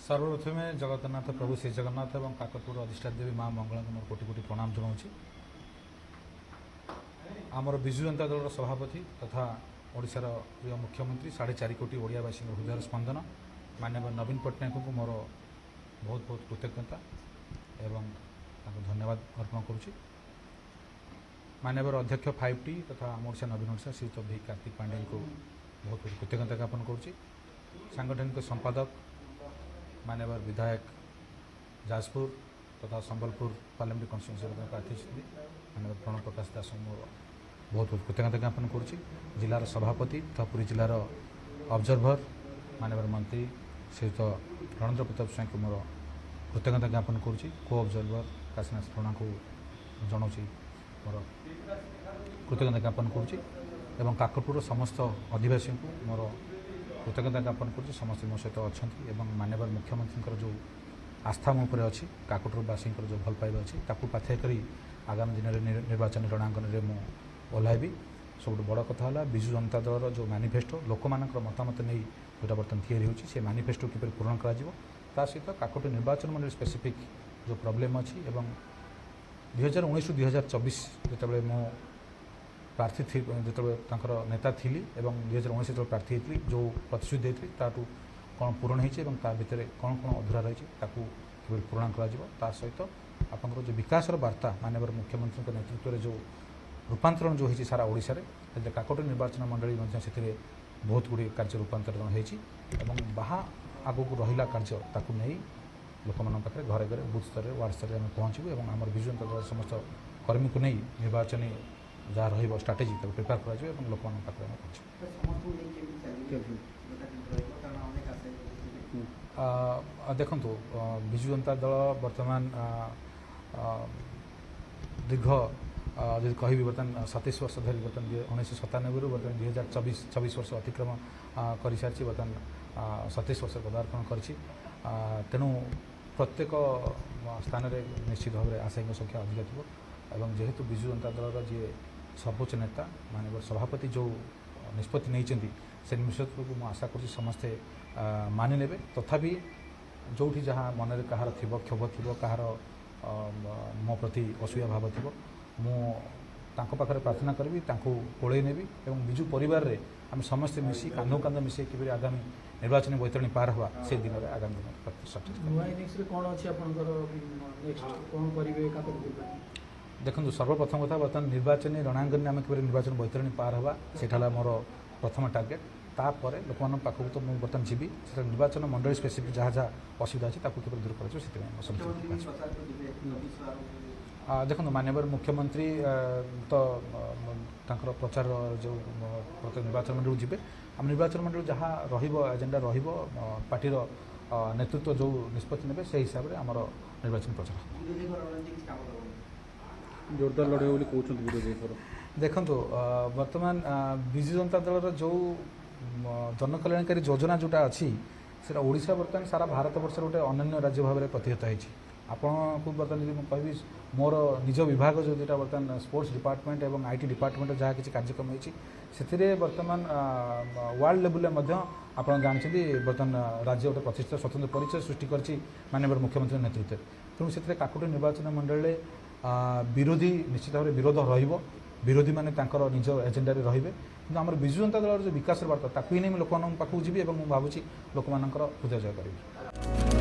सर्वप्रथमे जगन्नाथ प्रभु श्री जगन्नाथ और काकतपुर अधिष्ठात्री देवी माँ मंगला मोर कोटि कोटि प्रणाम जनाऊँगी। आमर विजु जनता दल सभापति तथा ओडिशार प्रिय मुख्यमंत्री 4.5 कोटी ओडियावासी हृदय स्पंदन माननीय नवीन पट्टनायक को मोर बहुत बहुत कृतज्ञता एवं धन्यवाद अर्पण करुच्ची। माननीय अध्यक्ष 5T तथा आम ओडिशा नवीन ओडिशा श्रीयुत भी कार्तिक पांडे को बहुत बहुत कृतज्ञता ज्ञापन करुच्ची। सांगठनिक संपादक माननीय विधायक जाजपुर तथा संबलपुर पार्लियामेंट कन्स्टिट्यूएंसी प्रार्थी माननीय प्रणव प्रकाश दास मोर बहुत बहुत कृतज्ञता ज्ञापन करुच्ची। जिलार सभापति तथा पुरी जिलार ऑब्जर्वर माननीय मंत्री श्रीयुत रणेंद्र प्रताप स्वाई को मोर कृतज्ञता ज्ञापन करुच्ची। को ऑब्जर्वर काशीनाथ राणा को जनाऊँगी मोर कृतज्ञता ज्ञापन करुच्ची एवं काकतपुर समस्त अधिवासी को मोर कृतज्ञता ज्ञापन करुच्ची। समस्त मो सहित अच्छा माननीय मुख्यमंत्री जो आस्था मो पर अच्छी काकतपुरवासी जो भल पाइबा अच्छी ताकू पाथेय करी आगामी दिन में निर्वाचन रणांगन में मु ओह्लैबी। सब बड़ कथा है विजु जनता दल जो मैनिफेस्टो लोक मान मतामत नहीं जो बर्तमान तैयारी होची से मैनिफेस्टो किपर पूरण कर सहित काकतपुर निर्वाचन मंडल स्पेसिफिक जो प्रॉब्लम अच्छी 2019-2024 जो मो प्रार्थी थी जो नेता थी 2019 जो प्रार्थी होती जो प्रतिश्रुति देती ताठू कौन पूरण होती भितर कौन कौन अधूरा रही पूरण कर सहित आप जो विकास वार्ता माननीय मुख्यमंत्री नेतृत्व में जो रूपांतरण जो होती सारा ओडिशा रे काकतपुर निर्वाचन मंडली से बहुत गुड़ी कार्य रूपांतरण होती बाहा आगू रहा कार्य ताकू नहीं लोक मान पाखे घरे घरे बूथ स्तर वार्ड स्तर में पहुँचू और आम विजु जनता दल समस्त कर्मी को नहीं निर्वाचनी जहाँ रट्राटेजी प्रिपेयर कर लोक पाखे देखु विजु जनता दल बर्तमान दीर्घ जब कह बर्तमान 27 वर्ष धरी बर्तमान 1997 रु बर्तमान 2024 वर्ष अतिक्रम कर सारी बर्तमान 27 वर्ष पदार्पण कर तेणु प्रत्येक स्थान में निश्चित भाव में आशायी संख्या अधिक थी जेहेतु विजु जनता दल जी सर्वोच्च नेता माननीय सभापति जो निष्पत्ति नहीं से निष्पत्ति को मुझे आशा करुँच समस्ते मानि ने तथापि जो जहाँ मन में कहार थी क्षोभ थी कहार मो प्रति असुया भाव थी मुझे प्रार्थना करी कोड़े नेबी और विजु परिवार रे आम समस्ते मिसी कांध कांध मिसे कि आगामी निर्वाचन बैतरणी पार हुआ से दिन में आगामी दिन देखो सर्वप्रथम कथा बर्तमान निर्वाचन रणांगन में आम कि निर्वाचन बैतरणी पार हुआ से मोर प्रथम टार्गेट तापर लोक मान पाखक तो मुझे बर्तमान जी निर्वाचन मंडल स्पेसिफिक जहाँ जहाँ असुविधा अच्छी ताकू दूर कर देखो माननीय मुख्यमंत्री तो प्रचार जो निर्वाचन मंडल जी आम निर्वाचन मंडल जहाँ एजेंडा पार्टी नेतृत्व जो निष्पत्ति ने से हिसाब से आमर निर्वाचन प्रचार जोरदार लड़े बोली कहते देखु बर्तमान विजु जनता दल जो जनकल्याणकारी योजना जोटा अच्छी से ओडिशा बर्तमान सारा भारत वर्ष गोटे अनन्य राज्य भाव में प्रतिहत होती आपन को बर्तमान जी कहि मोर निज विभाग जो जोटा बर्तमान स्पोर्ट्स डिपार्टमेंट और IT डिपार्टमेंट जहाँ किसी कार्यक्रम होती बर्तमान वर्ल्ड लेवल में आप जानते बर्तमान राज्य गोटे प्रतिष्ठित स्वतंत्र परिचय सृष्टि कर माननीय मुख्यमंत्री नेतृत्व तेणु से काकतपुर निर्वाचन मंडल विरोधी निश्चित भाव विरोध विरोधी मैंने निज एजेंडा रे कि आम विजु जनता दल जो विकास वार्ता ताकू ही नहीं लोक पाखक जी और मुझे भावुँ लोक हृदय जय करी।